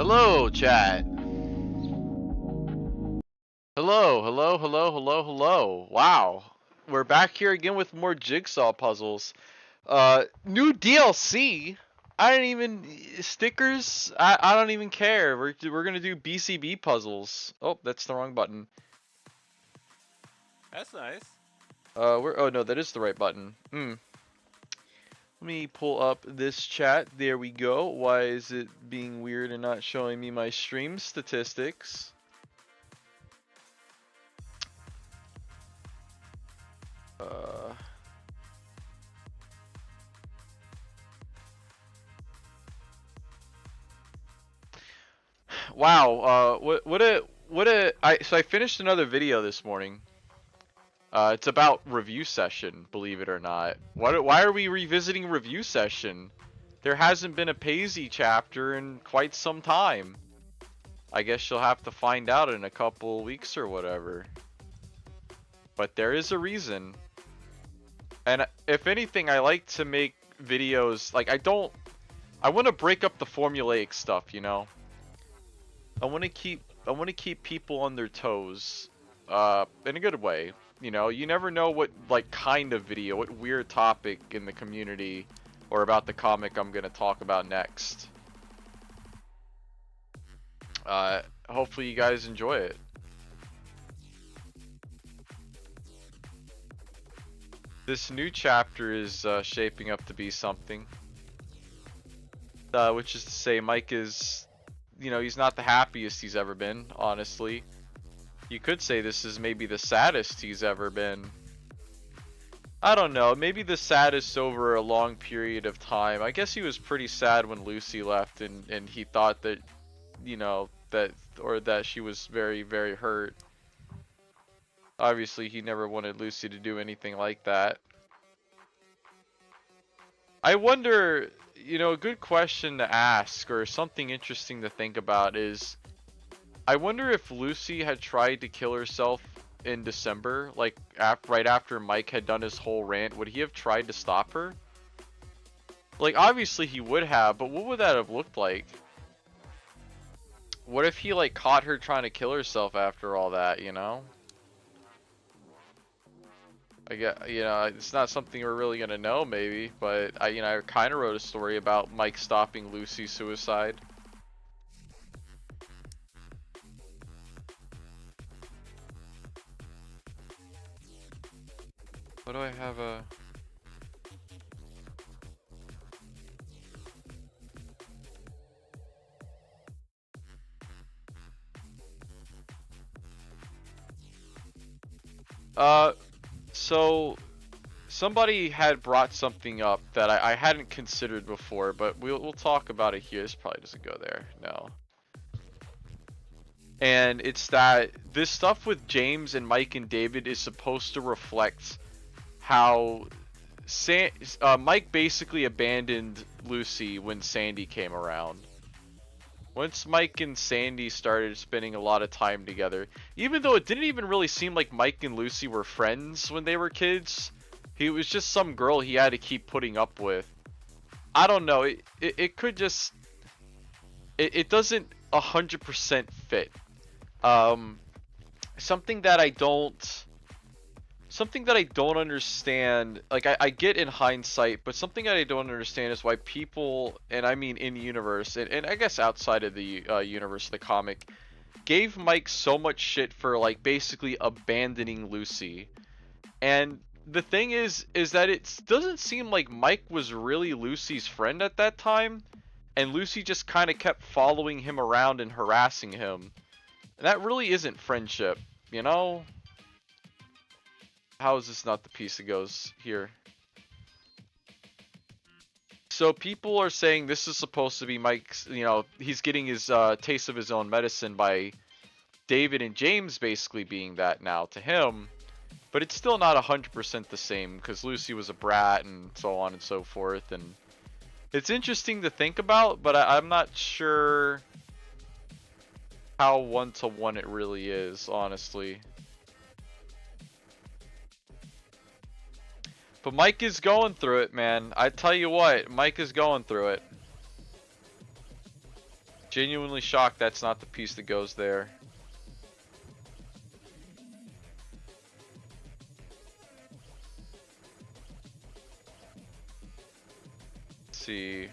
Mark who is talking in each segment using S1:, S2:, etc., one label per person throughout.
S1: Hello, chat. Hello, hello, hello, hello, hello. Wow. We're back here again with more Jigsaw puzzles. New DLC. I don't even stickers. I don't even care. We're gonna do BCB puzzles. Oh, that's the wrong button.
S2: That's nice.
S1: Oh no, that is the right button. Let me pull up this chat. There we go. Why is it being weird and not showing me my stream statistics? Uh. Wow, so I finished another video this morning. It's about review session, believe it or not. Why are we revisiting review session? There hasn't been a Paisley chapter in quite some time. I guess you'll have to find out in a couple weeks or whatever. But there is a reason. And if anything, I like to make videos, like I want to break up the formulaic stuff, you know? I want to keep people on their toes, in a good way. You know, you never know what kind of video, what weird topic in the community or about the comic I'm gonna talk about next. Hopefully you guys enjoy it. This new chapter is shaping up to be something. Which is to say, Mike is, you know, he's not the happiest he's ever been, honestly. You could say this is maybe the saddest he's ever been. I don't know, maybe the saddest over a long period of time. I guess he was pretty sad when Lucy left and he thought that, you know, that she was very, very hurt. Obviously, he never wanted Lucy to do anything like that. I wonder, you know, a good question to ask or something interesting to think about is, I wonder if Lucy had tried to kill herself in December, like right after Mike had done his whole rant, would he have tried to stop her? Like, obviously he would have, but what would that have looked like? What if he, like, caught her trying to kill herself after all that, you know? I get, you know, it's not something we're really gonna know, maybe, but I kind of wrote a story about Mike stopping Lucy's suicide. What do I have a... So somebody had brought something up that I hadn't considered before, but we'll talk about it here. This probably doesn't go there. No. And it's that this stuff with James and Mike and David is supposed to reflect how Mike basically abandoned Lucy when Sandy came around. Once Mike and Sandy started spending a lot of time together, even though it didn't even really seem like Mike and Lucy were friends when they were kids, he was just some girl he had to keep putting up with. I don't know, it could just... It doesn't 100% fit. Something that I don't understand, like I get in hindsight, but something that I don't understand is why people, and I mean in universe, and I guess outside of the universe of the comic, gave Mike so much shit for like basically abandoning Lucy. And the thing is that it doesn't seem like Mike was really Lucy's friend at that time, and Lucy just kind of kept following him around and harassing him. And that really isn't friendship, you know? How is this not the piece that goes here? So people are saying this is supposed to be Mike's, you know, he's getting his taste of his own medicine by David and James basically being that now to him. But it's still not 100% the same because Lucy was a brat and so on and so forth. And it's interesting to think about, but I'm not sure how one-to-one it really is, honestly. But Mike is going through it, man. I tell you what, Mike is going through it. Genuinely shocked that's not the piece that goes there. Let's see.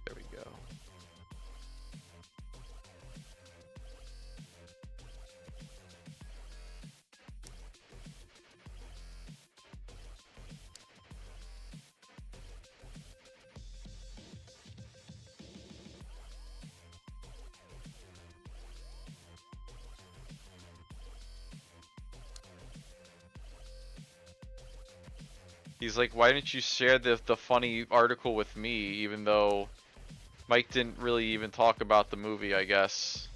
S1: There we go. He's like, why didn't you share the funny article with me, even though Mike didn't really even talk about the movie, I guess.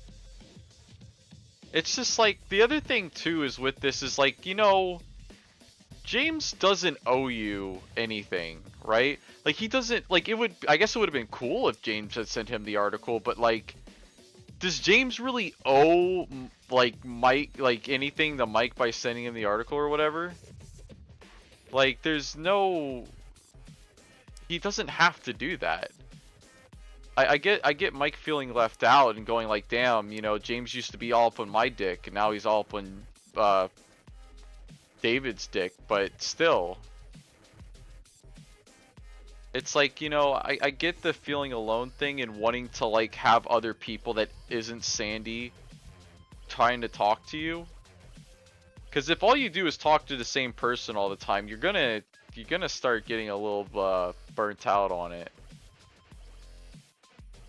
S1: It's just like, the other thing too is with this is like, you know, James doesn't owe you anything, right? Like, he doesn't, like, it would, I guess it would have been cool if James had sent him the article, but like, does James really owe, like, Mike, like, anything to Mike by sending him the article or whatever? Like, there's no, he doesn't have to do that. I get Mike feeling left out and going like, damn, you know, James used to be all up on my dick, and now he's all up on David's dick, but still. It's like, you know, I get the feeling alone thing and wanting to like have other people that isn't Sandy trying to talk to you. Because if all you do is talk to the same person all the time, you're gonna start getting a little burnt out on it.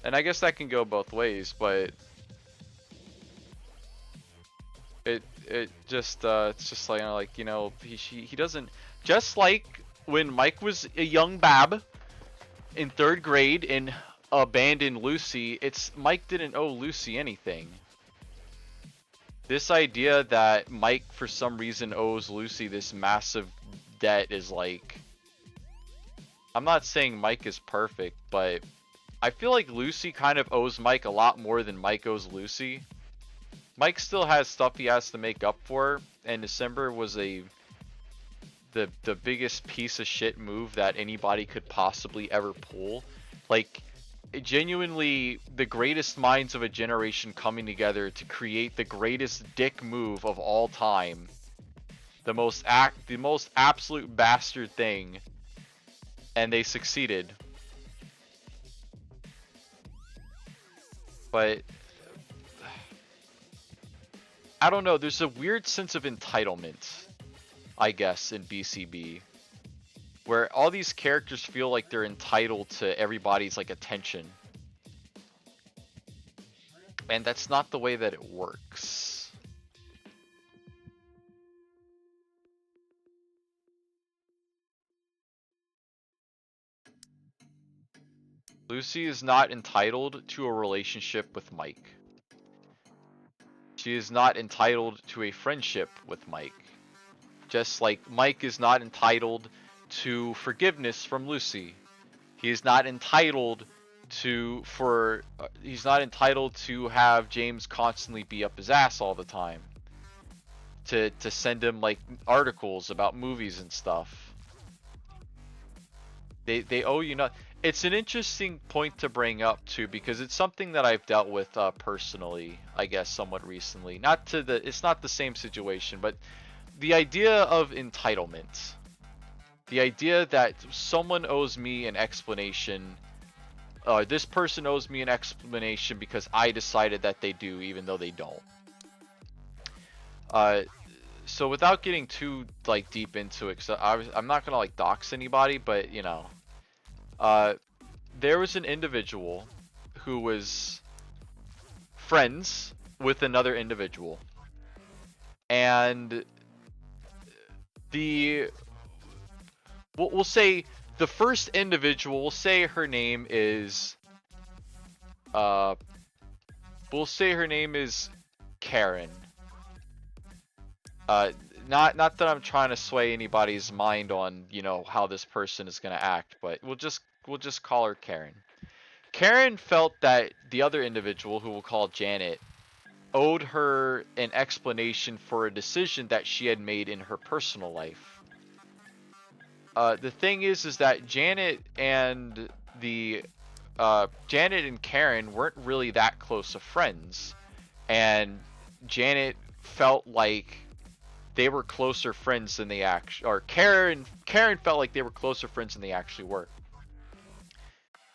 S1: And I guess that can go both ways, but it just it's just like you know, he doesn't, just like when Mike was a young bab in 3rd grade and abandoned Lucy, it's Mike didn't owe Lucy anything. This idea that Mike for some reason owes Lucy this massive debt is like, I'm not saying Mike is perfect, but I feel like Lucy kind of owes Mike a lot more than Mike owes Lucy. Mike still has stuff he has to make up for, and December was the biggest piece of shit move that anybody could possibly ever pull. Like, genuinely the greatest minds of a generation coming together to create the greatest dick move of all time. The most absolute bastard thing, and they succeeded. But I don't know, there's a weird sense of entitlement, I guess, in BCB, where all these characters feel like they're entitled to everybody's like attention. And that's not the way that it works. Lucy is not entitled to a relationship with Mike. She is not entitled to a friendship with Mike. Just like Mike is not entitled to forgiveness from Lucy. He is not entitled to he's not entitled to have James constantly be up his ass all the time. To send him like articles about movies and stuff. They owe you not. It's an interesting point to bring up too, because it's something that I've dealt with personally, I guess, somewhat recently. It's not the same situation, but the idea of entitlement. The idea that someone owes me an explanation, this person owes me an explanation because I decided that they do, even though they don't. So without getting too like deep into it, because I'm not gonna like dox anybody, but you know, there was an individual who was friends with another individual, and we'll say the first individual, we'll say her name is Karen. Not that I'm trying to sway anybody's mind on, you know, how this person is gonna act, but we'll just call her Karen. Karen felt that the other individual, who we'll call Janet, owed her an explanation for a decision that she had made in her personal life. the thing is that Janet and Janet and Karen weren't really that close of friends, and Janet felt like they were closer friends than they actually, or Karen felt like they were closer friends than they actually were.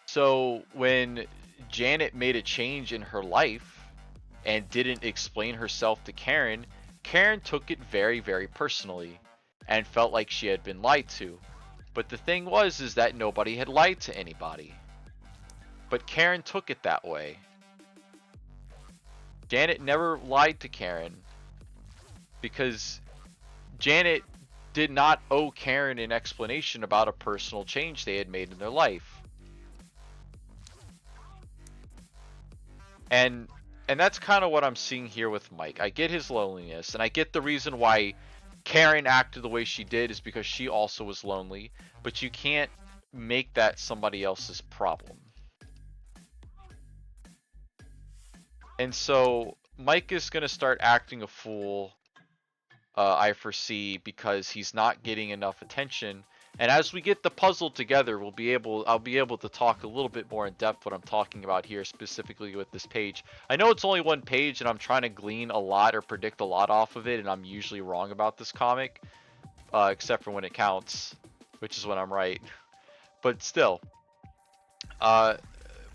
S1: So when Janet made a change in her life and didn't explain herself to Karen, Karen took it very, very personally and felt like she had been lied to. But the thing was is that nobody had lied to anybody. But Karen took it that way. Janet never lied to Karen because Janet did not owe Karen an explanation about a personal change they had made in their life. And that's kind of what I'm seeing here with Mike. I get his loneliness, and I get the reason why Karen acted the way she did is because she also was lonely, but you can't make that somebody else's problem. And so Mike is going to start acting a fool, I foresee, because he's not getting enough attention. And as we get the puzzle together, I'll be able to talk a little bit more in depth what I'm talking about here, specifically with this page. I know it's only one page, and I'm trying to glean a lot or predict a lot off of it, and I'm usually wrong about this comic, except for when it counts, which is when I'm right. But still,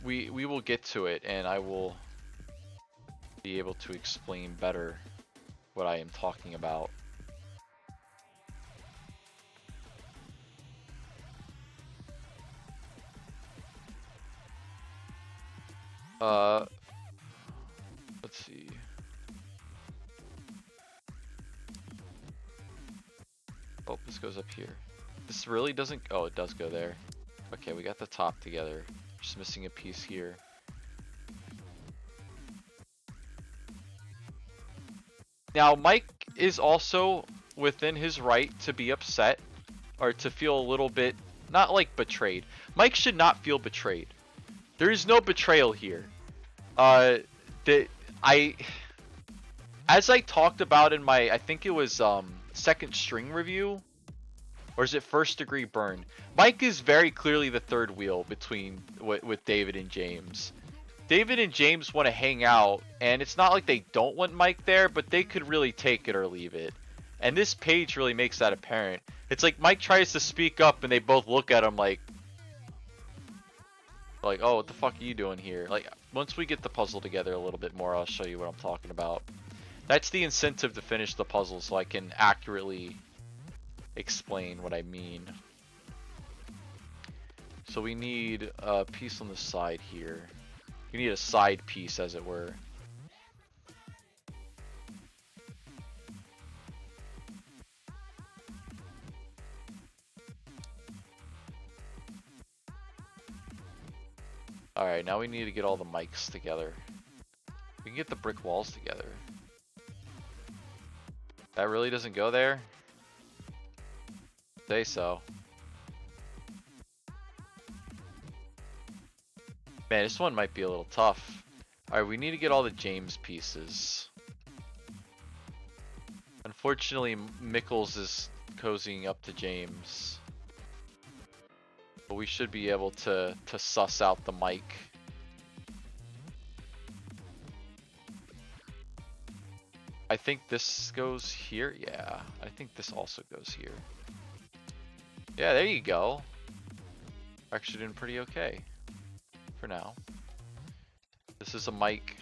S1: we will get to it, and I will be able to explain better what I am talking about. Let's see. Oh, this goes up here. This really doesn't, oh, it does go there. Okay, we got the top together. Just missing a piece here. Now, Mike is also within his right to be upset or to feel a little bit, not like betrayed. Mike should not feel betrayed. There is no betrayal here. As I talked about in my, I think it was second string review, or is it first degree burn? Mike is very clearly the third wheel between with David and James. David and James want to hang out, and it's not like they don't want Mike there, but they could really take it or leave it. And this page really makes that apparent. It's like Mike tries to speak up, and they both look at him like, oh, what the fuck are you doing here? Like, once we get the puzzle together a little bit more, I'll show you what I'm talking about. That's the incentive to finish the puzzle, so I can accurately explain what I mean. So we need a piece on the side here. We need a side piece, as it were. Alright, now we need to get all the mics together. We can get the brick walls together. That really doesn't go there? Say so. Man, this one might be a little tough. Alright, we need to get all the James pieces. Unfortunately, Mickles is cozying up to James. But we should be able to suss out the mic. I think this goes here. Yeah, I think this also goes here. Yeah, there you go. Actually doing pretty okay for now. This is a mic.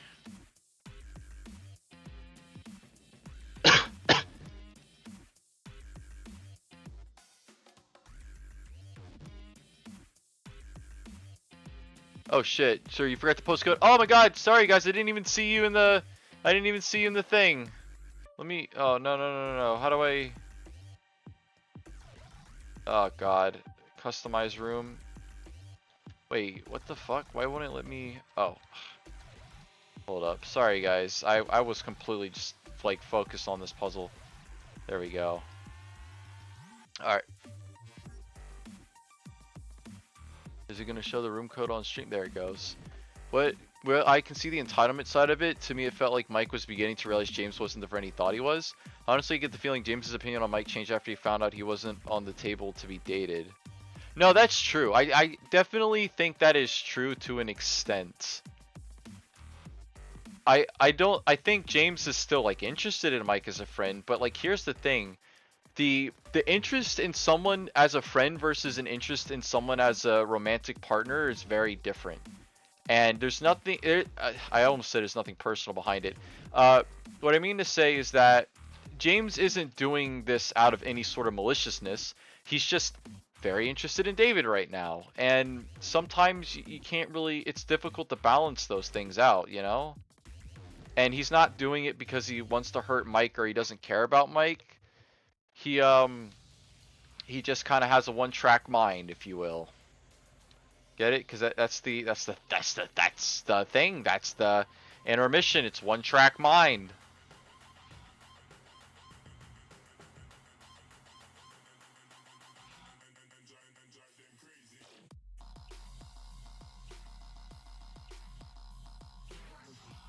S1: Oh shit, sir, you forgot the postcode. Oh my god, sorry guys, I didn't even see you in the thing. Let me, oh no. How do I, oh god, customize room. Wait, what the fuck? Why won't it let me, oh. Hold up, sorry guys, I was completely just like focused on this puzzle. There we go. Alright. Is it going to show the room code on stream? There it goes. Well, I can see the entitlement side of it. To me, it felt like Mike was beginning to realize James wasn't the friend he thought he was. Honestly, I get the feeling James's opinion on Mike changed after he found out he wasn't on the table to be dated. No, that's true. I definitely think that is true to an extent. I think James is still like interested in Mike as a friend, but like here's the thing. The interest in someone as a friend versus an interest in someone as a romantic partner is very different. And there's nothing I almost said there's nothing personal behind it. What I mean to say is that James isn't doing this out of any sort of maliciousness. He's just very interested in David right now. And sometimes you can't really, it's difficult to balance those things out, you know? And he's not doing it because he wants to hurt Mike or he doesn't care about Mike. He just kind of has a one-track mind, if you will. Get it? Because that's the thing. That's the intermission. It's one-track mind.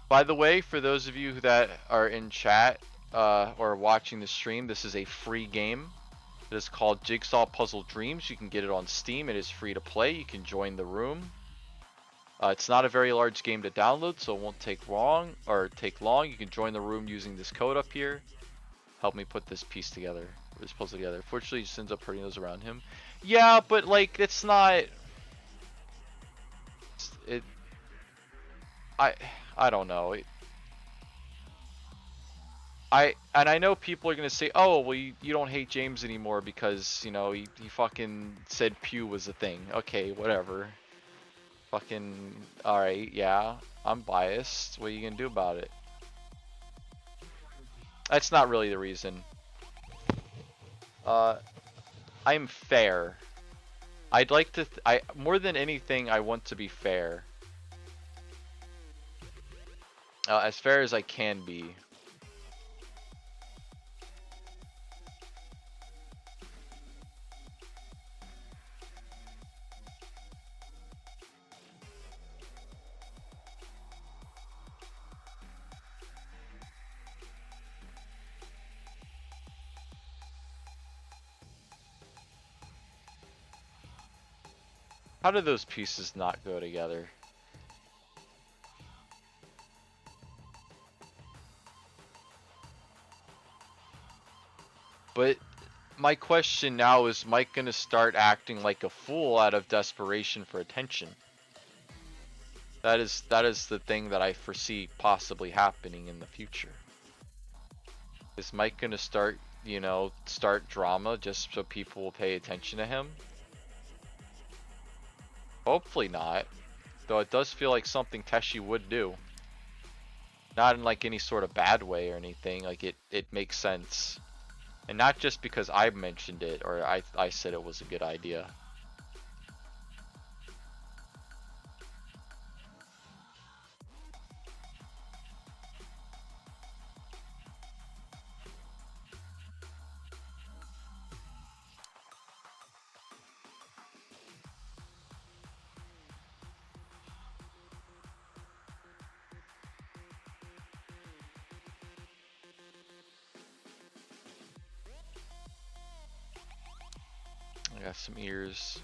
S1: By the way, for those of you that are in chat or watching the stream, this is a free game. It is called Jigsaw Puzzle Dreams. You can get it on Steam. It is free to play. You can join the room. It's not a very large game to download, so it won't take long. You can join the room using this code up here. Help me put this piece together, this puzzle together. Fortunately, he just ends up hurting those around him. Yeah, but like it's not. It. I don't know. I know people are gonna say, oh, well, you don't hate James anymore because, you know, he fucking said Pew was a thing. Okay, whatever. Fucking, alright, yeah, I'm biased. What are you gonna do about it? That's not really the reason. I'm fair. I'd like to, more than anything, I want to be fair. As fair as I can be. How do those pieces not go together? But my question now is Mike gonna start acting like a fool out of desperation for attention? That is the thing that I foresee possibly happening in the future. Is Mike gonna start, you know, start drama just so people will pay attention to him? Hopefully not. Though it does feel like something Teshi would do. Not in like any sort of bad way or anything. Like it makes sense. And not just because I mentioned it or I said it was a good idea. I got some ears.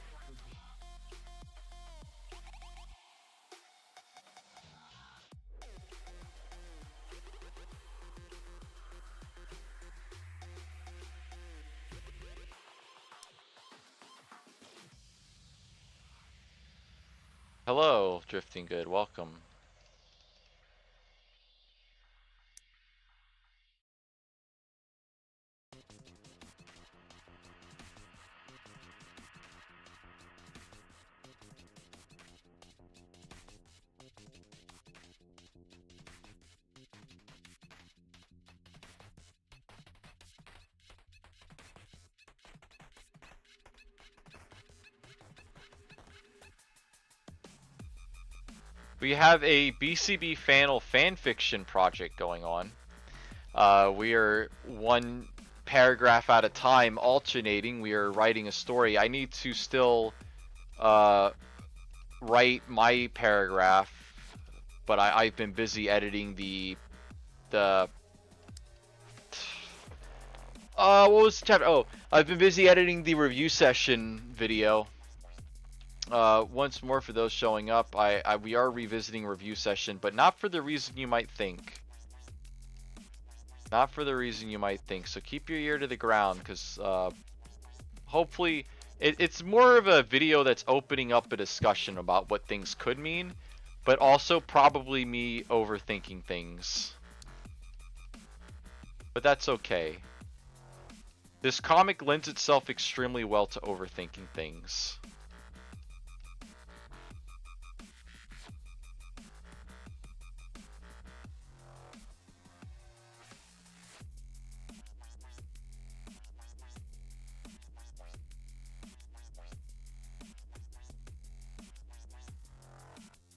S1: Hello, Drifting Good, welcome. We have a BCB Fanal fanfiction project going on. We are one paragraph at a time alternating. We are writing a story. I need to still write my paragraph, but I've been busy editing the What was the chapter? Oh, I've been busy editing the review session video. Once more for those showing up, we are revisiting review session, but not for the reason you might think. Not for the reason you might think. So keep your ear to the ground, because hopefully it's more of a video that's opening up a discussion about what things could mean, but also probably me overthinking things. But that's okay. This comic lends itself extremely well to overthinking things.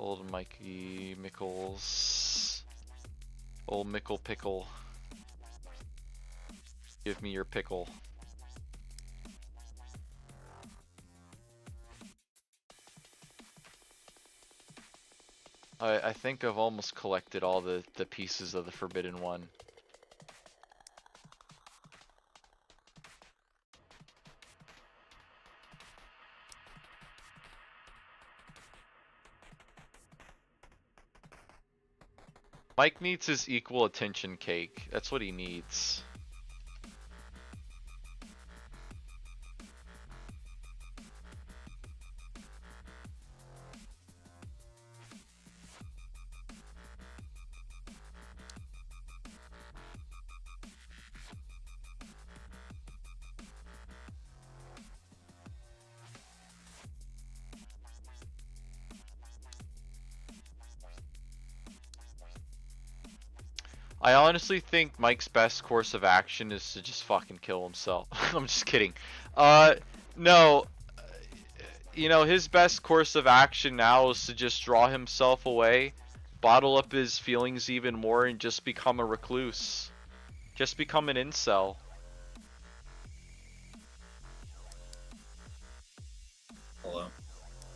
S1: Old Mikey Mickles. Old Mickle Pickle. Give me your pickle. I think I've almost collected all the pieces of the Forbidden One. Mike needs his equal attention cake. That's what he needs. I honestly think Mike's best course of action is to just fucking kill himself. I'm just kidding. No. You know, his best course of action now is to just draw himself away, bottle up his feelings even more, and just become a recluse. Just become an incel.
S2: Hello.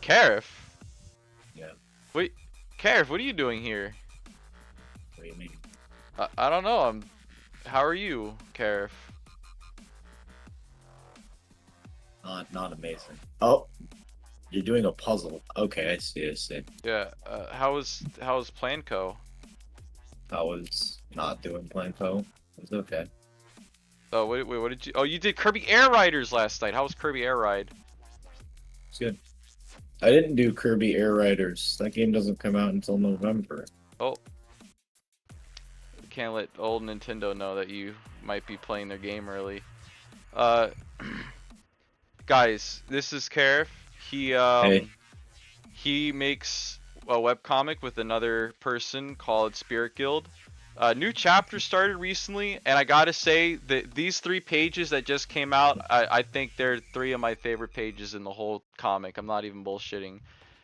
S1: Karif?
S2: Yeah.
S1: Wait, Karif, what are you doing here?
S2: What do you mean?
S1: I don't know. How are you, Karif?
S2: Not amazing. Oh, you're doing a puzzle. Okay, I see. I see.
S1: Yeah. How was Planco?
S2: I was not doing Planko. It was okay.
S1: Oh wait, what did you? Oh, you did Kirby Air Riders last night. How was Kirby Air Ride?
S2: It's good. I didn't do Kirby Air Riders. That game doesn't come out until November.
S1: Oh. Can't let old Nintendo know that you might be playing their game early. Guys, this is Karif.
S2: Hey.
S1: He makes a webcomic with another person called Spirit Guild. New chapter started recently, and I gotta say that these 3 pages that just came out, I think they're 3 of my favorite pages in the whole comic. I'm not even bullshitting.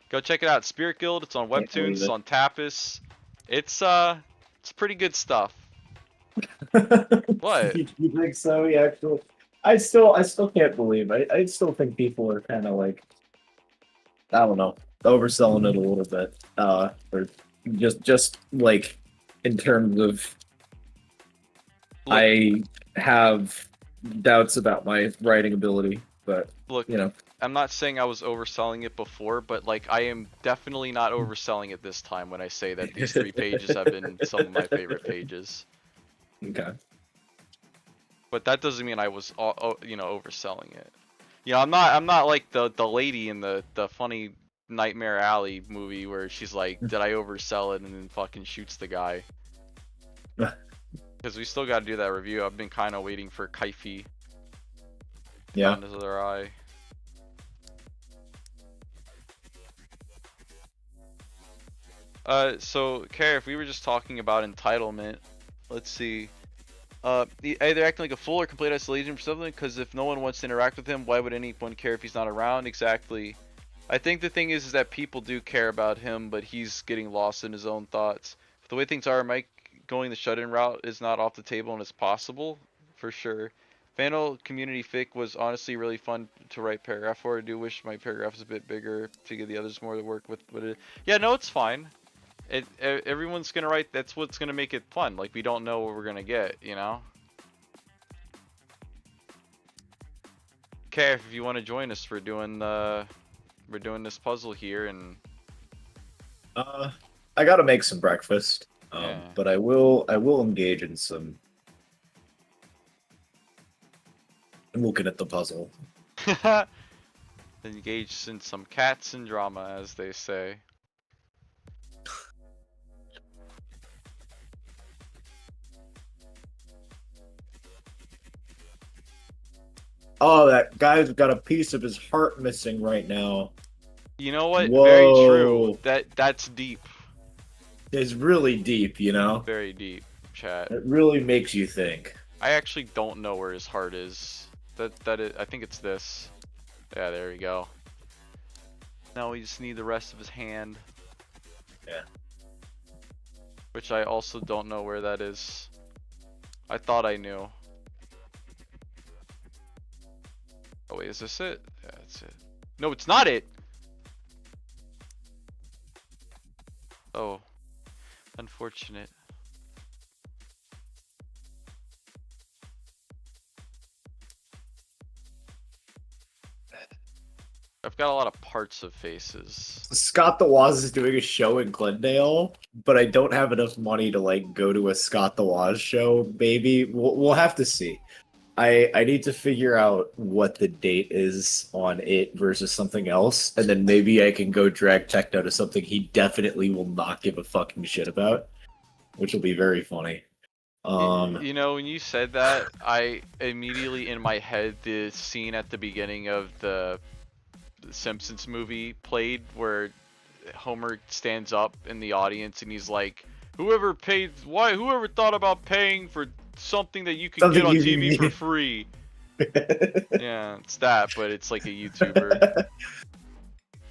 S1: Go check it out. Spirit Guild. It's on Webtoons. It's on Tapas. It's pretty good stuff. What?
S2: You think so? Yeah, actually. I still can't believe. I still think people are kind of like, I don't know, overselling it a little bit. Or just like in terms of,
S1: Look,
S2: I have doubts about my writing ability, but
S1: look,
S2: you know.
S1: I'm not saying I was overselling it before, but like I am definitely not overselling it this time when I say that these 3 pages have been some of my favorite pages.
S2: Okay.
S1: But that doesn't mean I was, you know, overselling it. You know, I'm not like the lady in the funny Nightmare Alley movie where she's like, did I oversell it, and then fucking shoots the guy. Because we still got to do that review. I've been kind of waiting for Kaifi.
S2: Yeah.
S1: Find his other eye. So Karif, we were just talking about entitlement. Let's see. Either acting like a fool or complete isolation for something, because if no one wants to interact with him, why would anyone care if he's not around? Exactly. I think the thing is that people do care about him, but he's getting lost in his own thoughts. But the way things are, Mike going the shut-in route is not off the table and it's possible, for sure. Vandal Community Fic was honestly really fun to write paragraph for. I do wish my paragraph was a bit bigger to give the others more to work with, but yeah, no, it's fine. Everyone's gonna write. That's what's gonna make it fun. Like, we don't know what we're gonna get, you know. Kev, if you want to join us, we're doing this puzzle here, and
S2: I gotta make some breakfast.
S1: yeah.
S2: But I will engage in some looking at the puzzle.
S1: Engaged in some cats and drama, as they say.
S2: Oh, that guy's got a piece of his heart missing right now.
S1: You know what? Very true.
S2: Whoa.
S1: That's deep.
S2: It's really deep, you know?
S1: Very deep, chat.
S2: It really makes you think.
S1: I actually don't know where his heart is. I think it's this. Yeah, there we go. Now we just need the rest of his hand.
S2: Yeah.
S1: Which I also don't know where that is. I thought I knew. Oh wait, is this it? Yeah, that's it. No, it's not it! Oh. Unfortunate. I've got a lot of parts of faces.
S2: Scott the Woz is doing a show in Glendale, but I don't have enough money to like go to a Scott the Woz show. Maybe we'll have to see. I need to figure out what the date is on it versus something else, and then maybe I can go drag Techno to something he definitely will not give a fucking shit about, which will be very funny.
S1: You know, when you said that, I immediately in my head the scene at the beginning of the Simpsons movie played where Homer stands up in the audience and he's like, whoever thought about paying for something that you can get on TV for free? Yeah, it's that, but it's like a YouTuber.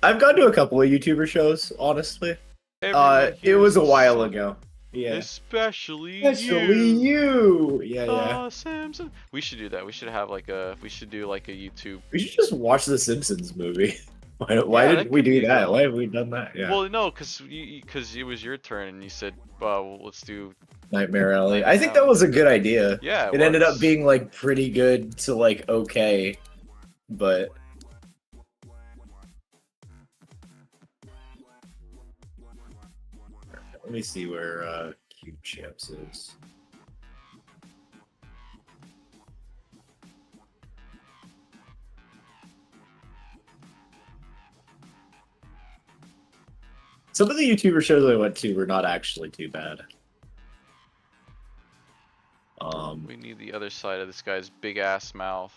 S2: I've gone to a couple of YouTuber shows, honestly. It was a while ago. Yeah.
S1: Especially
S2: you. Yeah.
S1: Simpsons. We should do that. We should have like a. We should do like a YouTube.
S2: We should just watch the Simpsons movie. Why didn't we do that? Why have we done that? Yeah.
S1: Well, no, because it was your turn and you said, well, let's do
S2: Nightmare Alley. I think that was a good idea.
S1: Yeah,
S2: it ended up being like pretty good to like okay, but let me see where Cube Champs is. Some of the YouTuber shows I went to were not actually too bad.
S1: We need the other side of this guy's big ass mouth.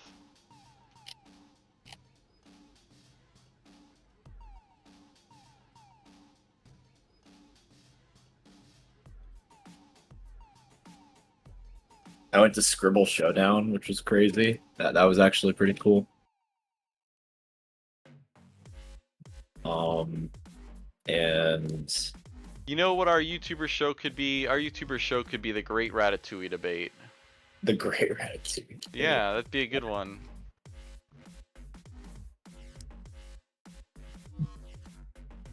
S2: I went to Scribble Showdown, which was crazy. That was actually pretty cool. And
S1: you know what our YouTuber show could be? Our YouTuber show could be the Great Ratatouille Debate.
S2: The Great Ratatouille.
S1: Yeah, that'd be a good one.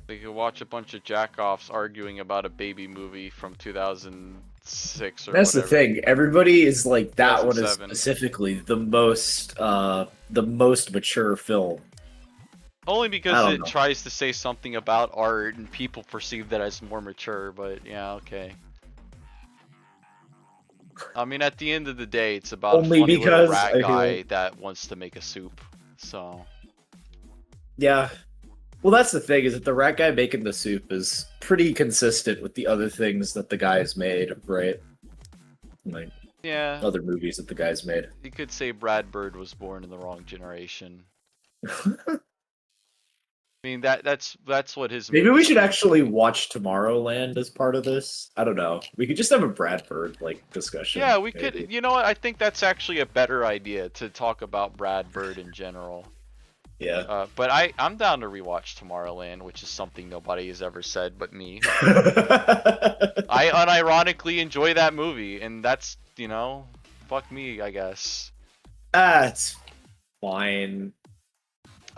S1: They could watch a bunch of jackoffs arguing about a baby movie from 2006 or
S2: That's
S1: whatever.
S2: The thing. Everybody is like, that one is specifically the most mature film.
S1: Only because it tries to say something about art and people perceive that as more mature, but yeah, okay. I mean, at the end of the day, it's about a funny little rat guy that wants to make a soup, so...
S2: Yeah. Well, that's the thing, is that the rat guy making the soup is pretty consistent with the other things that the guy's made, right? Like,
S1: yeah.
S2: Other movies that the guy's made.
S1: You could say Brad Bird was born in the wrong generation. I mean, that's what his...
S2: Maybe we should actually watch Tomorrowland as part of this. I don't know. We could just have a Brad Bird, like, discussion.
S1: Yeah, we could... You know what? I think that's actually a better idea, to talk about Brad Bird in general.
S2: Yeah.
S1: But I'm down to rewatch Tomorrowland, which is something nobody has ever said but me. I unironically enjoy that movie, and that's, you know, fuck me, I guess.
S2: That's fine.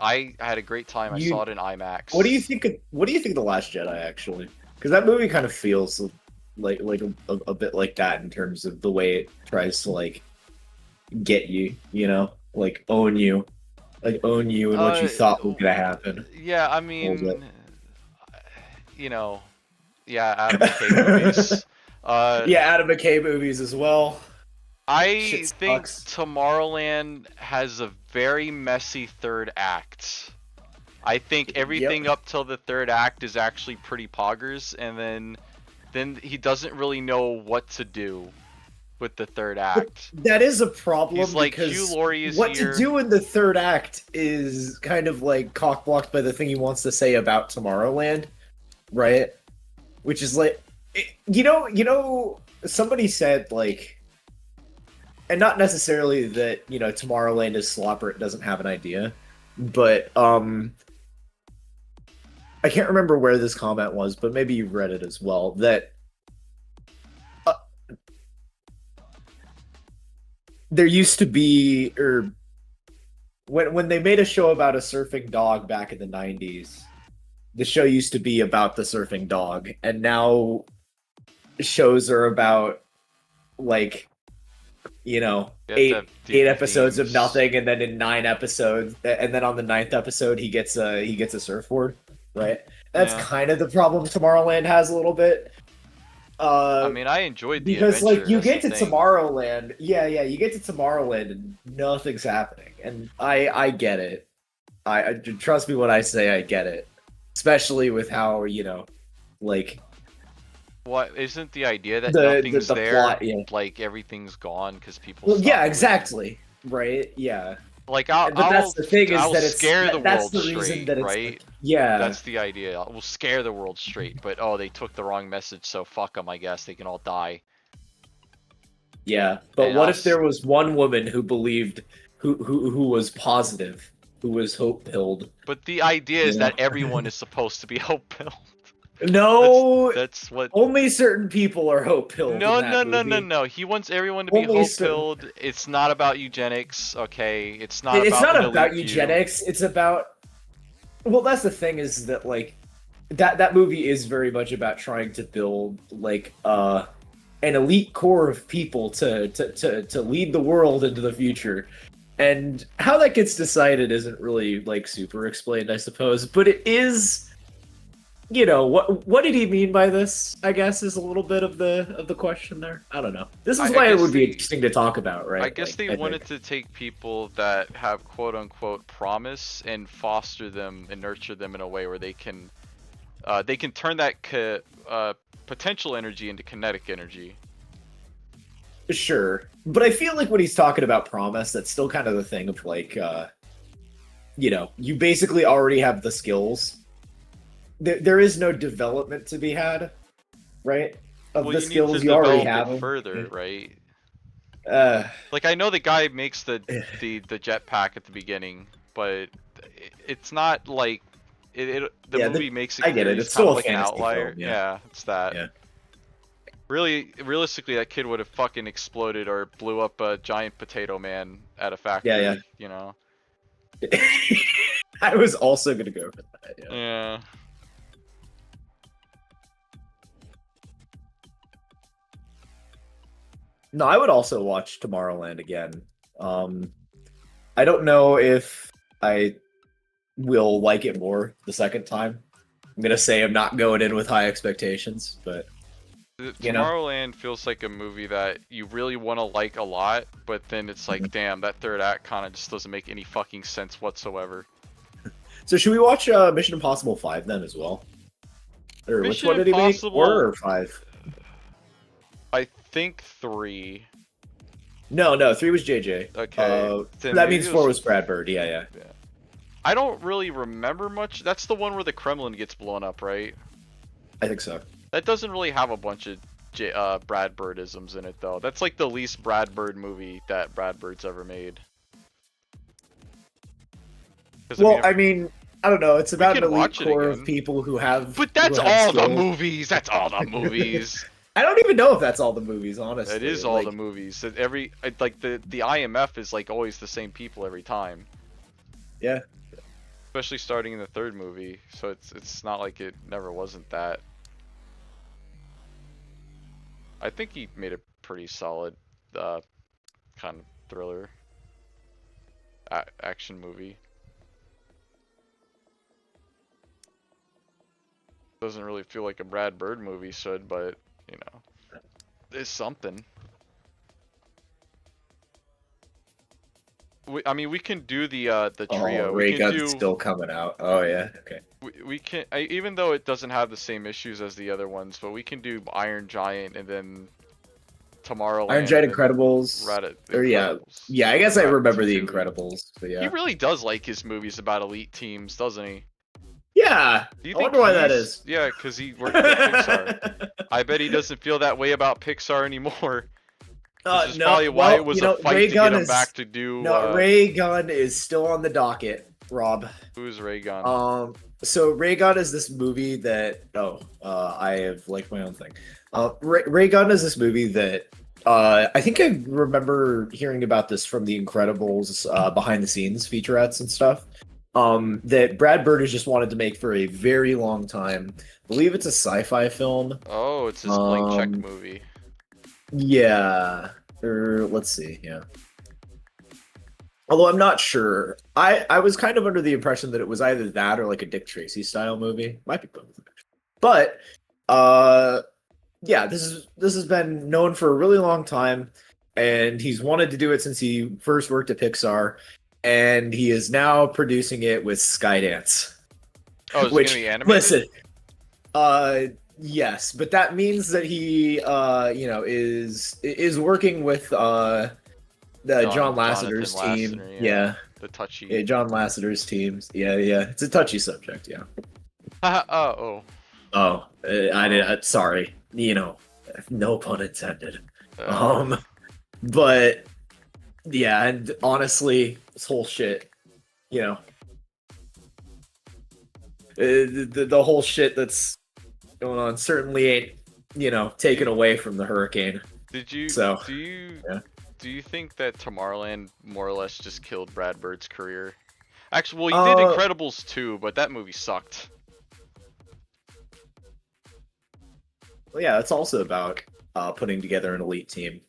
S1: I had a great time. I saw it in IMAX.
S2: What do you think of The Last Jedi, actually? Because that movie kind of feels like a bit like that in terms of the way it tries to like get you, you know, like own you. like own you and what
S1: Uh,
S2: you thought was gonna happen.
S1: yeah, I
S2: What was
S1: mean, you know, yeah, Adam McKay movies. Uh,
S2: Yeah, Adam McKay movies as well.
S1: I
S2: Shit
S1: think
S2: sucks.
S1: Tomorrowland has a very messy third act. I think
S2: Yep.
S1: everything up till the third act is actually pretty poggers, and then he doesn't really know what to do with the third
S2: But
S1: act.
S2: that is a
S1: He's
S2: problem
S1: like, Hugh
S2: because
S1: Laurie is
S2: what to
S1: here.
S2: do in the third act is kind of like cock-blocked by the thing he wants to say about Tomorrowland, right? Which is like, somebody said like, and not necessarily that Tomorrowland is slop or it doesn't have an idea, but I can't remember where this comment was, but maybe you've read it as well. That uh, there used to be, or when they made a show about a surfing dog back in the '90s, the show used to be about the surfing dog, and now shows are about like
S1: You have to
S2: eight
S1: have
S2: eight
S1: different
S2: episodes of
S1: themes.
S2: nothing, and then in 9 episodes, and then on the ninth episode he gets a surfboard, right? That's
S1: Yeah.
S2: kind of the problem Tomorrowland has a little bit.
S1: I
S2: Uh,
S1: mean, I enjoyed the
S2: because like
S1: adventure.
S2: you
S1: That's the
S2: get to
S1: thing.
S2: Tomorrowland, yeah, you get to Tomorrowland and nothing's happening, and I get it. I trust me when I say I get it, especially with how like
S1: What isn't the idea that
S2: the
S1: nothing's
S2: the
S1: there,
S2: plot, yeah.
S1: like everything's gone because people
S2: Well,
S1: stop
S2: yeah,
S1: moving?
S2: exactly, right, yeah.
S1: Like
S2: But that's the thing is
S1: I'll
S2: that it's
S1: scare the
S2: that's
S1: world
S2: the reason
S1: straight,
S2: that it's
S1: right?
S2: like, yeah,
S1: That's the idea. We'll scare the world straight, but oh, they took the wrong message, so fuck them. I guess they can all die.
S2: yeah. But
S1: And
S2: what
S1: I'll
S2: if there was one woman who believed, who was positive, who was hope pilled,
S1: But the idea
S2: you
S1: is
S2: know?
S1: that everyone is supposed to be hope pilled. That's
S2: No,
S1: that's what.
S2: only certain people are hope pilled in
S1: No,
S2: that
S1: no, no, no,
S2: movie.
S1: no. He wants everyone to be
S2: Only
S1: hope
S2: certain.
S1: pilled. It's not about eugenics, okay? It's not
S2: It's
S1: about
S2: not
S1: an
S2: about
S1: elite few.
S2: eugenics. It's about. Well, that's the thing is that like that movie is very much about trying to build like an elite core of people to lead the world into the future. And how that gets decided isn't really like super explained, I suppose, but it is. What did he mean by this? I guess is a little bit of the question there. I don't know. This is
S1: I
S2: why it
S1: guess
S2: would be
S1: they
S2: interesting to talk about,
S1: I
S2: right?
S1: guess
S2: Like
S1: they
S2: I
S1: wanted
S2: think.
S1: to take people that have quote unquote promise and foster them and nurture them in a way where they can turn that potential energy into kinetic energy.
S2: Sure. But I feel like when he's talking about promise, that's still kind of the thing of like you basically already have the skills. There is no development to be had, right? Of
S1: Well,
S2: the
S1: you need to
S2: skills you already
S1: develop it
S2: have them.
S1: further, right?
S2: Uh,
S1: Like I know the guy makes the jetpack at the beginning, but it's not like the
S2: yeah,
S1: movie makes it
S2: I get
S1: clear
S2: it.
S1: he's
S2: It's
S1: kind
S2: still
S1: of
S2: a
S1: like an
S2: fantasy
S1: outlier.
S2: film. Yeah,
S1: Yeah, it's that.
S2: yeah.
S1: Really, realistically, that kid would have fucking exploded or blew up a giant potato man at a
S2: Yeah,
S1: factory, you know?
S2: yeah. I was also gonna go for that. Yeah.
S1: Yeah.
S2: No, I would also watch Tomorrowland again. Um, I don't know if I will like it more the second time. I'm gonna say I'm not going in with high expectations, but you know,
S1: Tomorrowland feels like a movie that you really want to like a lot, but then it's like,
S2: Mhm.
S1: damn, that third act kind of just doesn't make any fucking sense whatsoever.
S2: So should we watch Mission Impossible 5 then as well? Or which
S1: Mission
S2: one did he make? 4
S1: Impossible,
S2: or 5?
S1: I think 3.
S2: No, 3 was JJ.
S1: Okay, then
S2: That
S1: maybe
S2: means
S1: it
S2: 4
S1: was.
S2: was Brad Bird. Yeah, yeah.
S1: Yeah. I don't really remember much. That's the one where the Kremlin gets blown up, right?
S2: I think so.
S1: That doesn't really have a bunch of Brad Birdisms in it, though. That's like the least Brad Bird movie that Brad Bird's ever made. Because
S2: Well, I mean, I don't know. It's
S1: we
S2: about an
S1: could
S2: elite
S1: watch it
S2: core of
S1: again.
S2: people who have
S1: But that's all the
S2: skills.
S1: movies. That's all the movies.
S2: I don't even know if that's all the movies,
S1: It
S2: honestly.
S1: is all the
S2: Like,
S1: movies. Like the IMF is like always the same people every time.
S2: yeah.
S1: Especially starting in the third movie. So it's not like it never wasn't that. I think he made a pretty solid kind of thriller action movie. Doesn't really feel like a Brad Bird movie should, but you know, it's something. I mean, we can do the
S2: Oh,
S1: trio. We
S2: Ray
S1: can
S2: Gun's
S1: do.
S2: still coming out. Oh yeah, okay.
S1: We can, even though it doesn't have the same issues as the other ones, but we can do Iron Giant and then
S2: Iron
S1: Tomorrowland and
S2: Giant
S1: then
S2: Incredibles. Or yeah,
S1: Incredibles.
S2: yeah. I guess I remember the
S1: Ratatouille.
S2: Incredibles, but
S1: He
S2: yeah.
S1: really does like his movies about elite teams, doesn't he?
S2: Yeah.
S1: Do you
S2: I
S1: think
S2: wonder why that
S1: he's
S2: is.
S1: yeah, because he worked at Pixar. I bet he doesn't feel that way about Pixar anymore. This is
S2: No.
S1: probably why it
S2: Well,
S1: was
S2: you
S1: a
S2: know,
S1: fight
S2: Ray
S1: to get
S2: Gun
S1: him
S2: is
S1: back to do.
S2: no. Ray Gun is still on the docket, Rob.
S1: Who's Raygun?
S2: So Ray Gun is this movie that I have like my own thing. Ray Gun is this movie that I think I remember hearing about this from the Incredibles behind the scenes featurettes and stuff. That Brad Bird has just wanted to make for a very long time. I believe it's a sci-fi film.
S1: Oh, it's his blank check movie.
S2: Yeah. Or let's see, yeah. Although I'm not sure. I was kind of under the impression that it was either that or like a Dick Tracy style movie. Might be both. But yeah, this has been known for a really long time, and he's wanted to do it since he first worked at Pixar, and he is now producing it with Skydance.
S1: Oh, is it gonna be animated?
S2: Listen, yes, but that means that he is working with John Lasseter's team.
S1: Lasseter,
S2: Yeah.
S1: The touchy.
S2: Yeah, John Lasseter's teams. Yeah. It's a touchy subject, yeah.
S1: Oh.
S2: Oh, I did. Sorry. No pun intended. But yeah, and honestly, this whole shit, the whole shit that's going on certainly ain't, taken away from the hurricane.
S1: Did you?
S2: So,
S1: Do you think that Tomorrowland more or less just killed Brad Bird's career? Actually, well, you did Incredibles 2, but that movie sucked.
S2: Well, yeah, it's also about putting together an elite team.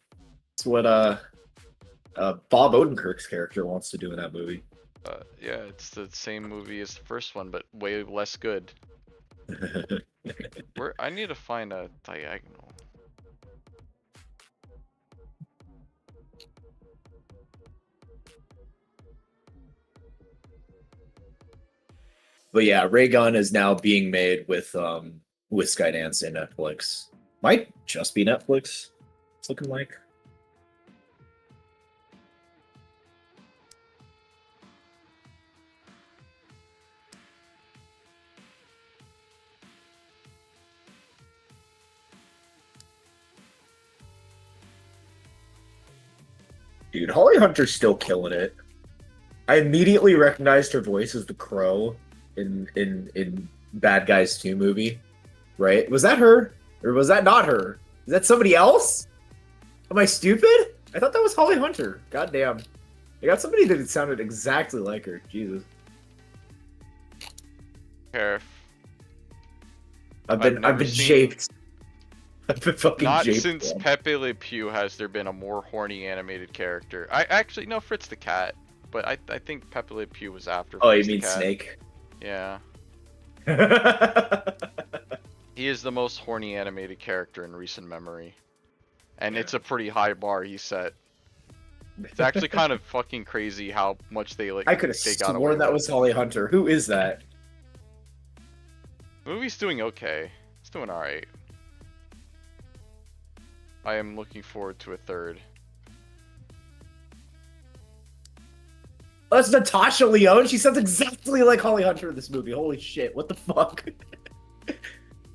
S2: It's what Bob Odenkirk's character wants to do in that movie.
S1: Yeah, it's the same movie as the first one, but way less good. I need to find a diagonal.
S2: But yeah, Ray Gun is now being made with Skydance and Netflix. Might just be Netflix. It's looking like. Dude, Holly Hunter's still killing it. I immediately recognized her voice as the Crow in Bad Guys 2 movie. Right? Was that her? Or was that not her? Is that somebody else? Am I stupid? I thought that was Holly Hunter. God damn. I got somebody that sounded exactly like her. Jesus.
S1: Caref.
S2: I've been shaped. I've been fucking
S1: Not
S2: japed,
S1: since
S2: man.
S1: Pepe Le Pew has there been a more horny animated character. I actually no Fritz the Cat, but I think Pepe Le Pew was after.
S2: Oh,
S1: Fritz
S2: you mean
S1: the Cat.
S2: Snake?
S1: Yeah. He is the most horny animated character in recent memory. And it's a pretty high bar he set. It's actually kind of fucking crazy how much they like.
S2: I could have sworn that was Holly Hunter. Who is that?
S1: The movie's doing okay. It's doing alright. I am looking forward to a third.
S2: Oh, that's Natasha Lyonne. She sounds exactly like Holly Hunter in this movie. Holy shit! What the fuck?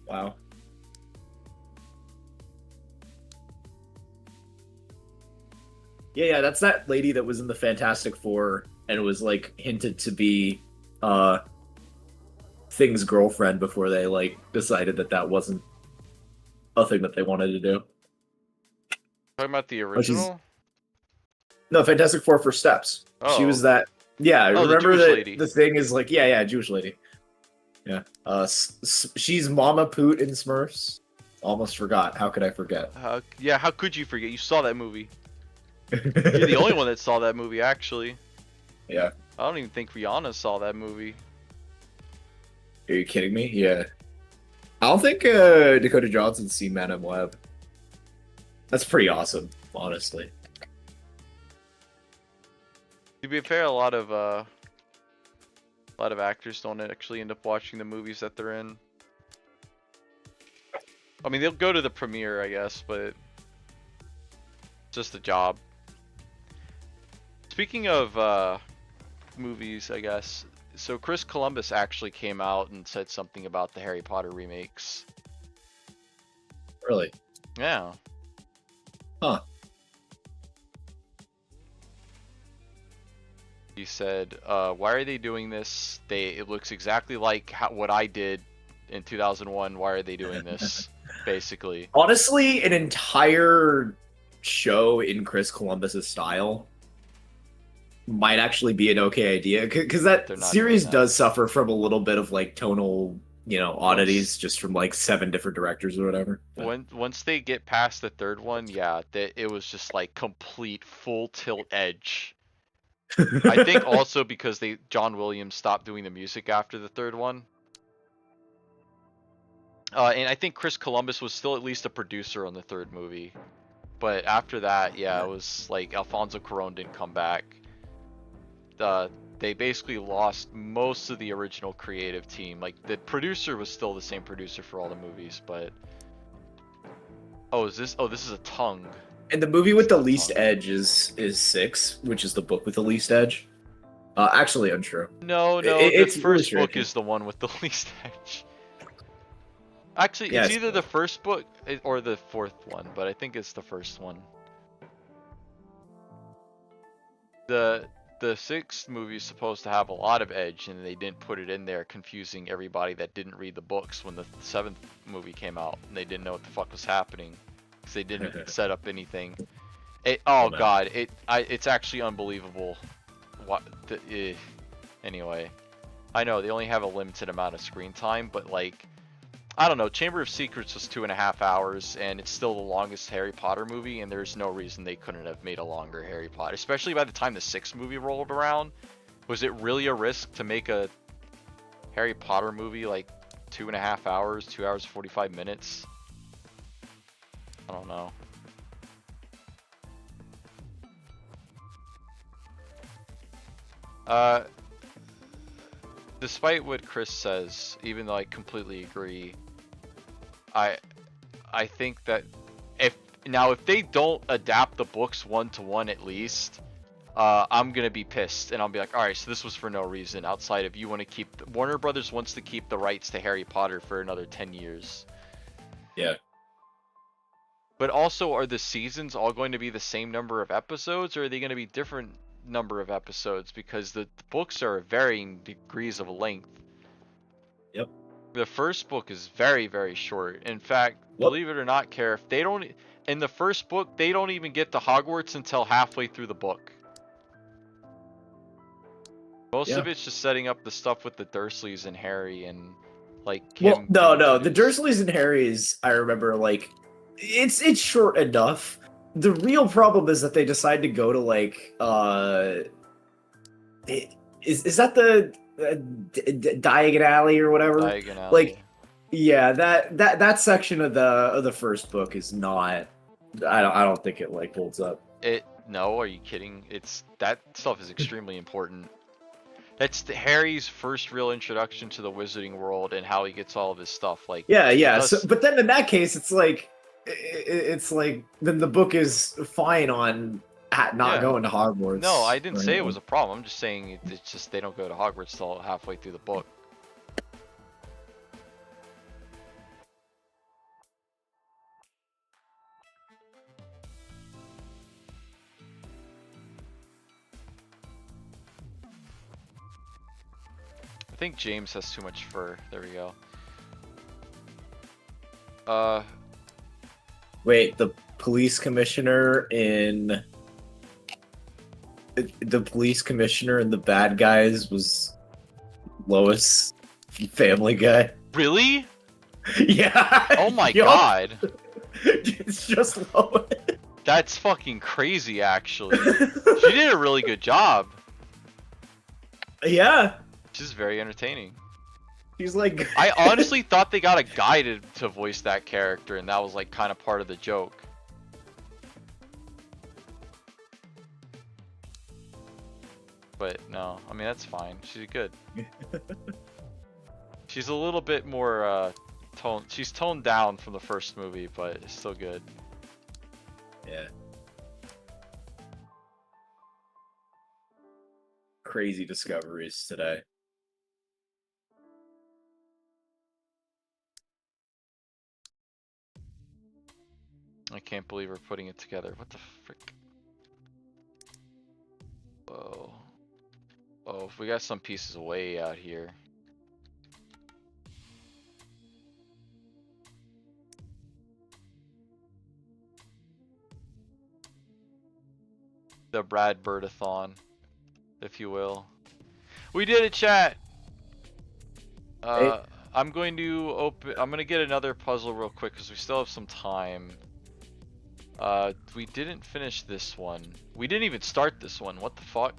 S2: Wow. Yeah, that's that lady that was in the Fantastic Four and was like hinted to be Thing's girlfriend before they like decided that wasn't a thing that they wanted to do.
S1: Talking about the original?
S2: No, Fantastic Four for Steps.
S1: Oh.
S2: She was that. Yeah,
S1: Oh,
S2: remember
S1: the
S2: that
S1: Jewish lady.
S2: the thing is like, yeah, Jewish lady. Yeah. She's Mama Poot in Smurfs. Almost forgot. How could I forget?
S1: Yeah, how could you forget? You saw that movie. You're the only one that saw that movie, actually.
S2: Yeah.
S1: I don't even think Rihanna saw that movie.
S2: Are you kidding me? Yeah. I don't think Dakota Johnson's seen Madam Web. That's pretty awesome, honestly.
S1: To be fair, a lot of actors don't actually end up watching the movies that they're in. I mean, they'll go to the premiere, I guess, but it's just a job. Speaking of movies, I guess. So Chris Columbus actually came out and said something about the Harry Potter remakes.
S2: Really?
S1: Yeah.
S2: Huh.
S1: He said, "Why are they doing this? It looks exactly like what I did in 2001. Why are they doing this?" Basically.
S2: Honestly, an entire show in Chris Columbus's style might actually be an okay idea because
S1: They're
S2: that
S1: not doing
S2: series
S1: that.
S2: does suffer from a little bit of like tonal, oddities
S1: Once,
S2: just from like 7 different directors or whatever.
S1: once they get past the third one, yeah, it was just like complete full tilt edge. I think also because John Williams stopped doing the music after the third one. And I think Chris Columbus was still at least a producer on the third movie. But after that, yeah, it was like Alfonso Cuarón didn't come back. They basically lost most of the original creative team. Like the producer was still the same producer for all the movies, but this is a tongue.
S2: And the movie with
S1: It's
S2: the
S1: not a
S2: least
S1: tongue.
S2: edge is 6, which is the book with the least edge. Actually untrue.
S1: No, the
S2: It's really
S1: first book
S2: strange.
S1: is the one with the least edge. Actually,
S2: Yeah,
S1: it's either the first book or the fourth one, but I think it's the first one. The sixth movie is supposed to have a lot of edge, and they didn't put it in there, confusing everybody that didn't read the books when the seventh movie came out, and they didn't know what the fuck was happening because they didn't set up anything. Oh
S2: no.
S1: god, it's actually unbelievable. Anyway, I know they only have a limited amount of screen time, but like, I don't know, Chamber of Secrets was 2.5 hours, and it's still the longest Harry Potter movie, and there's no reason they couldn't have made a longer Harry Potter, especially by the time the sixth movie rolled around. Was it really a risk to make a Harry Potter movie like 2.5 hours, 2 hours 45 minutes? I don't know. Despite what Chris says, even though I completely agree, I think that if they don't adapt the books 1-to-1 at least, I'm gonna be pissed and I'll be like, all right, so this was for no reason outside of you want to keep Warner Brothers wants to keep the rights to Harry Potter for another 10 years.
S2: Yeah.
S1: But also, are the seasons all going to be the same number of episodes, or are they going to be different number of episodes? Because the books are varying degrees of length.
S2: Yep.
S1: The first book is very, very short. In fact,
S2: What?
S1: believe it or not, Care, if they don't, in the first book, they don't even get to Hogwarts until halfway through the book. Most of it's just setting up the stuff with the Dursleys and Harry and like him.
S2: Well,
S1: being
S2: no, the
S1: introduced.
S2: Dursleys and Harrys, I remember, like, it's short enough. The real problem is that they decide to go to like, is that the Diagon Alley or whatever?
S1: Diagon Alley.
S2: Like, yeah, that section of the first book is not. I don't think it like holds up.
S1: No, are you kidding? That stuff is extremely important. That's Harry's first real introduction to the wizarding world and how he gets all of his stuff. Like,
S2: Yeah. So, but then in that case, it's like then the book is fine on not going to Hogwarts.
S1: No, I didn't say it was a problem. I'm just saying it's just they don't go to Hogwarts till halfway through the book. I think James has too much fur. There we go.
S2: Wait, the police commissioner in the Bad Guys was Lois, Family Guy.
S1: Really?
S2: Yeah.
S1: Oh my
S2: Yup.
S1: god.
S2: It's just Lois.
S1: That's fucking crazy, actually. She did a really good job.
S2: Yeah.
S1: She's very entertaining.
S2: She's like.
S1: I honestly thought they got a guy to voice that character, and that was like kind of part of the joke. But no, I mean that's fine. She's good. She's a little bit more she's toned down from the first movie, but it's still good.
S2: Yeah. Crazy discoveries today.
S1: I can't believe we're putting it together. What the frick? Whoa. Oh, we got some pieces way out here. The Brad Birdathon, if you will. We did it, chat!
S2: Hey.
S1: I'm going to I'm gonna get another puzzle real quick because we still have some time. We didn't finish this one. We didn't even start this one. What the fuck?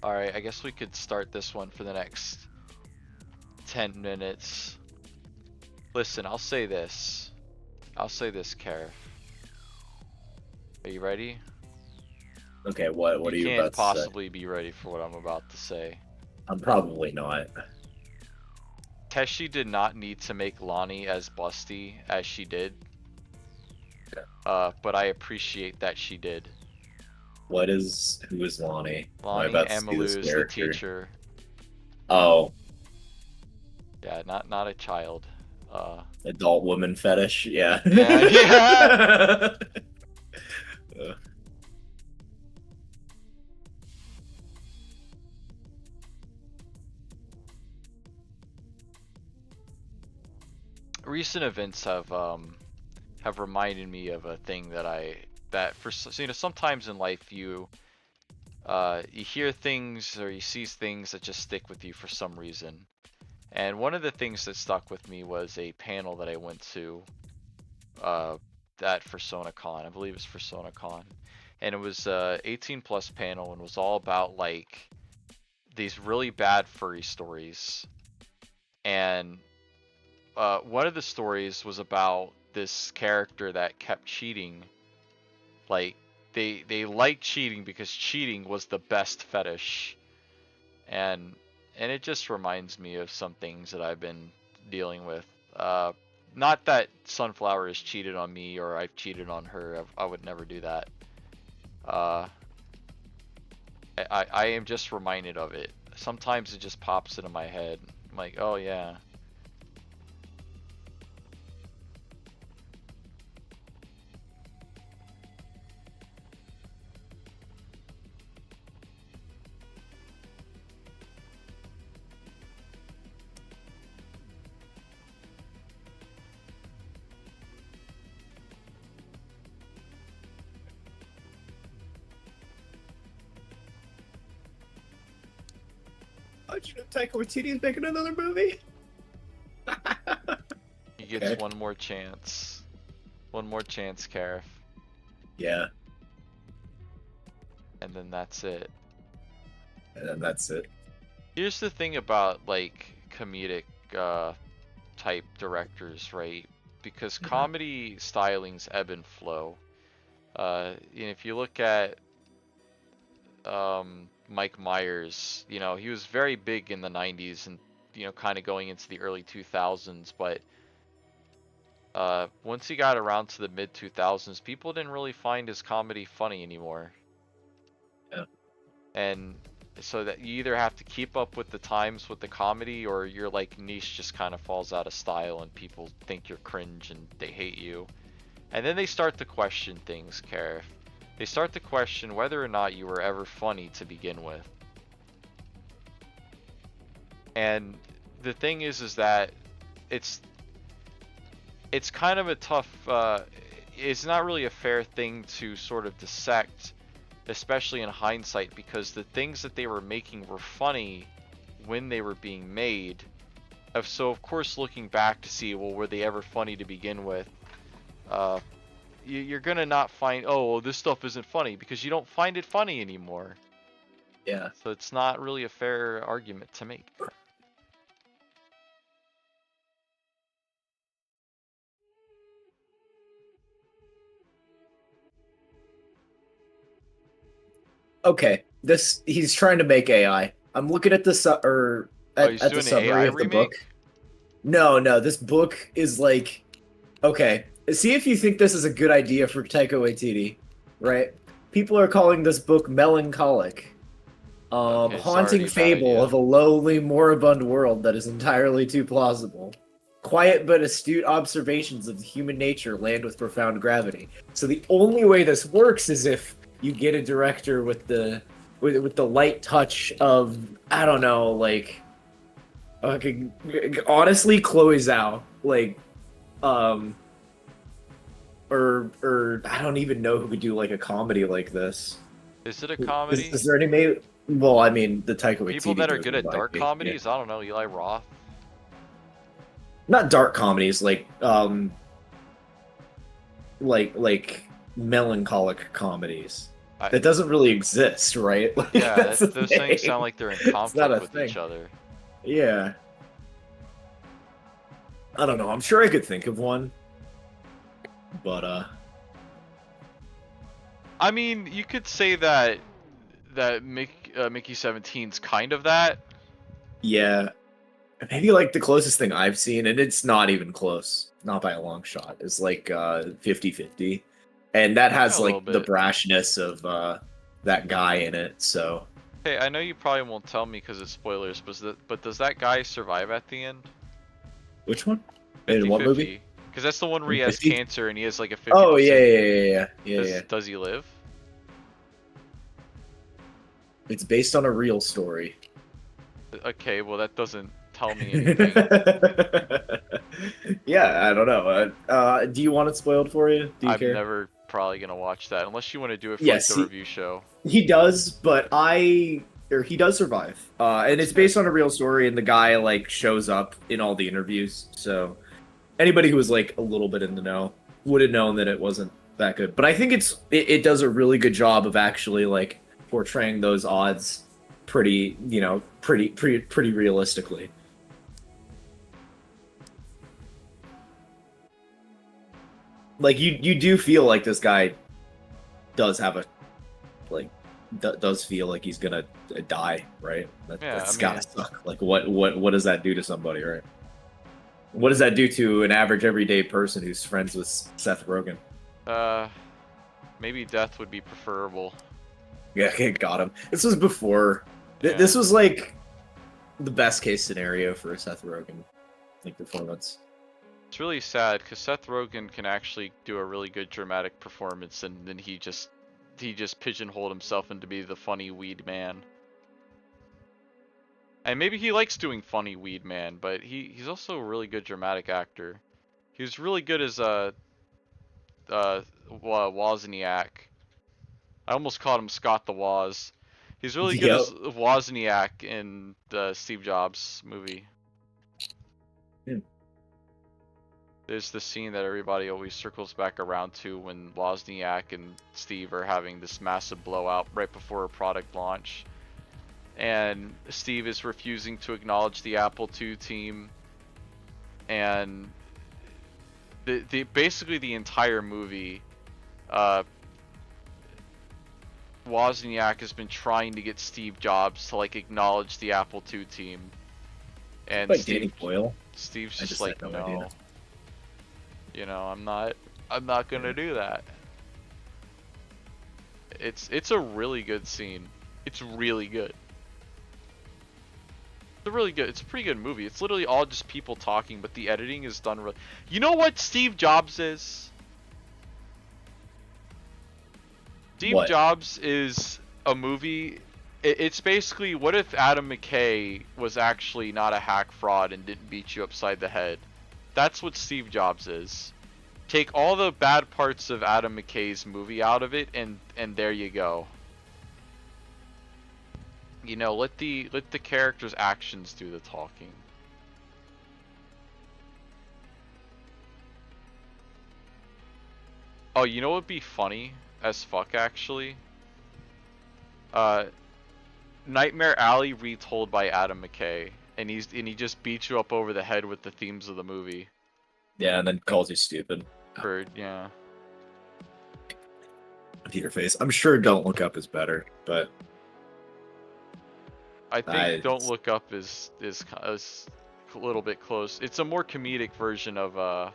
S1: Alright, I guess we could start this one for the next 10 minutes. Listen, I'll say this. I'll say this, Karif. Are you ready?
S2: Okay, what are you
S1: can't
S2: about to say?
S1: possibly be ready for what I'm about to say.
S2: I'm probably not.
S1: Teshi did not need to make Lonnie as busty as she did. But I appreciate that she did.
S2: Who is Lonnie?
S1: Lonnie Amalu is the teacher.
S2: Oh.
S1: Yeah, not a child.
S2: Adult woman fetish, yeah.
S1: Yeah. Recent events have reminded me of a thing that for sometimes in life you hear things or you see things that just stick with you for some reason. And one of the things that stuck with me was a panel that I went to at FursonaCon. I believe it's FursonaCon. And it was 18 plus panel and was all about like these really bad furry stories. And one of the stories was about this character that kept cheating. Like they liked cheating because cheating was the best fetish. And it just reminds me of some things that I've been dealing with. Not that Sunflower has cheated on me or I've cheated on her. I would never do that. I am just reminded of it. Sometimes it just pops into my head. I'm like, oh yeah.
S2: How'd you know Taika Waititi's making another movie?
S1: He gets one more chance. One more chance, Karif.
S2: Yeah.
S1: And then that's it.
S2: And then that's it.
S1: Here's the thing about like comedic type directors, right? Because comedy stylings ebb and flow. If you look at Mike Myers, he was very big in the 90s and kind of going into the early 2000s, but once he got around to the mid 2000s, people didn't really find his comedy funny anymore.
S2: Yeah.
S1: And so that you either have to keep up with the times with the comedy, or your like niche just kind of falls out of style and people think you're cringe and they hate you. And then they start to question things, Karif. They start to question whether or not you were ever funny to begin with. And the thing is that it's kind of a tough, it's not really a fair thing to sort of dissect, especially in hindsight, because the things that they were making were funny when they were being made. So of course, looking back to see, well, were they ever funny to begin with? You're gonna not find, oh, well, this stuff isn't funny, because you don't find it funny anymore.
S2: Yeah.
S1: So it's not really a fair argument to make.
S2: Okay, this he's trying to make AI. I'm looking at the
S1: Oh, he's
S2: at the
S1: doing an AI
S2: summary of the book.
S1: remake?
S2: No, no, this book is like okay. See if you think this is a good idea for Taika Waititi, right? People are calling this book melancholic.
S1: Okay, it's already
S2: Haunting
S1: a bad
S2: fable
S1: idea.
S2: of a lowly, moribund world that is entirely too plausible. Quiet but astute observations of human nature land with profound gravity. So the only way this works is if you get a director with with the light touch of I don't know, like okay, honestly, Chloe Zhao, like um, or I don't even know who could do like a comedy like this.
S1: Is it a comedy?
S2: Is there any maybe? Well, I mean, the Taika
S1: People
S2: Waititi
S1: that are
S2: does
S1: good at
S2: might
S1: dark
S2: be. Yeah.
S1: comedies? I don't know, Eli Roth.
S2: Not dark comedies, like melancholic comedies.
S1: I
S2: That doesn't really exist, right? Like
S1: Yeah,
S2: that's the
S1: those things sound
S2: thing.
S1: like they're in
S2: It's not
S1: conflict
S2: a
S1: with
S2: thing.
S1: each other.
S2: Yeah. I don't know. I'm sure I could think of one, but
S1: I mean, you could say that Mickey 17's kind of that.
S2: yeah. Maybe like the closest thing I've seen, and it's not even close, not by a long shot, is like 50-50. And that
S1: Yeah,
S2: has
S1: a little
S2: like the
S1: bit.
S2: brashness of that guy in it, so
S1: Hey, I know you probably won't tell me because it's spoilers, but does that guy survive at the end?
S2: which one? In what movie?
S1: 50-50. Because that's the one where
S2: In
S1: he has
S2: 50?
S1: cancer and he has like a
S2: Oh yeah,
S1: 50%.
S2: yeah, yeah, yeah, yeah, yeah.
S1: Does he live?
S2: It's based on a real story.
S1: Okay, well that doesn't tell me anything.
S2: Yeah, I don't know. Do you want it spoiled for you? Do you
S1: I'm
S2: care?
S1: never probably gonna watch that unless you want to do it for like
S2: Yes,
S1: the review show.
S2: he does, but he does survive. And
S1: That's
S2: it's
S1: good.
S2: based on a real story, and the guy like shows up in all the interviews. So anybody who was like a little bit in the know would have known that it wasn't that good. But I think it does a really good job of actually like portraying those odds pretty, pretty realistically. Like you do feel like this guy does have a like does feel like he's gonna die, right?
S1: Yeah, I
S2: That's
S1: mean,
S2: gotta suck. Like what does that do to somebody, right? What does that do to an average everyday person who's friends with Seth Rogen?
S1: uh, maybe death would be preferable.
S2: Yeah, okay, got him. This was before.
S1: Yeah.
S2: This was like the best case scenario for a Seth Rogen like performance.
S1: It's really sad because Seth Rogen can actually do a really good dramatic performance, and then he just pigeonholed himself into be the funny weed man. And maybe he likes doing funny weed man, but he's also a really good dramatic actor. He was really good as Wozniak. I almost called him Scott the Woz. He's really good
S2: Yep.
S1: as Wozniak in the Steve Jobs movie.
S2: Hmm.
S1: There's the scene that everybody always circles back around to when Wozniak and Steve are having this massive blowout right before a product launch. And Steve is refusing to acknowledge the Apple II team. And basically the entire movie, uh, Wozniak has been trying to get Steve Jobs to like acknowledge the Apple II team. And
S2: Like Danny Boyle.
S1: Steve's
S2: I
S1: just
S2: just had
S1: like,
S2: no
S1: no.
S2: idea.
S1: You know, I'm not gonna do that. It's a really good scene. It's really good. It's a pretty good movie. It's literally all just people talking, but the editing is done really. You know what Steve Jobs is? Steve
S2: What?
S1: Jobs is a movie. It's basically what if Adam McKay was actually not a hack fraud and didn't beat you upside the head. That's what Steve Jobs is. Take all the bad parts of Adam McKay's movie out of it, and there you go. You know, let the character's actions do the talking. Oh, you know what'd be funny as fuck actually? Uh, Nightmare Alley retold by Adam McKay, and he just beats you up over the head with the themes of the movie.
S2: Yeah, and then calls you stupid.
S1: For yeah.
S2: to your face. I'm sure Don't Look Up is better, but
S1: I think
S2: I
S1: Don't Look Up is a little bit close. It's a more comedic version of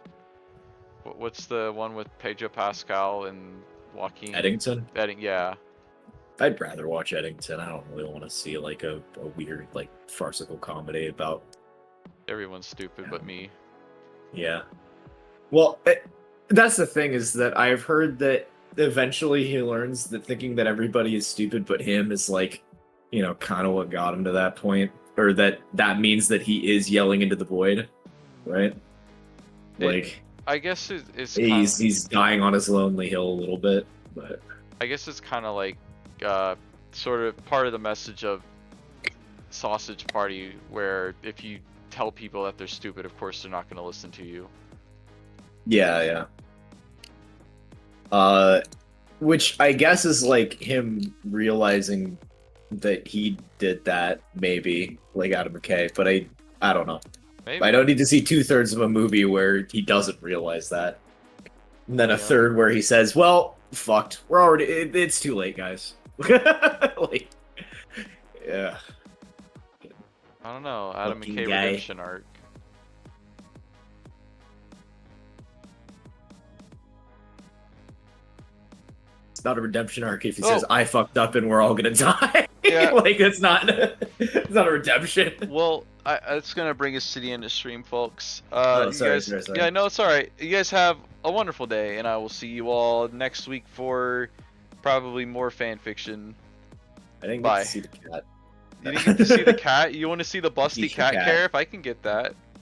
S1: what's the one with Pedro Pascal and Joaquin?
S2: Eddington.
S1: Yeah.
S2: I'd rather watch Eddington. I don't really want to see like a weird like farcical comedy about.
S1: Everyone's stupid but me.
S2: Yeah. Well, that's the thing is that I've heard that eventually he learns that thinking that everybody is stupid but him is like, you know, kind of what got him to that point, or that means that he is yelling into the void, right? Like
S1: I guess it's
S2: he's dying on his lonely hill a little bit, but
S1: I guess it's kind of like sort of part of the message of Sausage Party, where if you tell people that they're stupid, of course they're not going to listen to you.
S2: yeah. Which I guess is like him realizing that he did that, maybe, like Adam McKay, but I don't know.
S1: Maybe.
S2: I don't need to see 2/3 of a movie where he doesn't realize that. And then a third where he says, well, fucked. We're already, it's too late, guys. Like, yeah.
S1: I don't know. Adam
S2: Fucking
S1: McKay
S2: guy.
S1: redemption arc.
S2: It's not a redemption arc if he says, I fucked up and we're all gonna die.
S1: Yeah.
S2: Like, it's not a redemption.
S1: Well, it's gonna bring us to the end of stream, folks.
S2: Sorry.
S1: Yeah, no, it's all right. You guys have a wonderful day, and I will see you all next week for probably more fan fiction.
S2: I didn't get
S1: Bye.
S2: to see the cat.
S1: You didn't get to see the cat? You want to see the busty
S2: Eat your
S1: cat
S2: cat.
S1: care? If I can get that.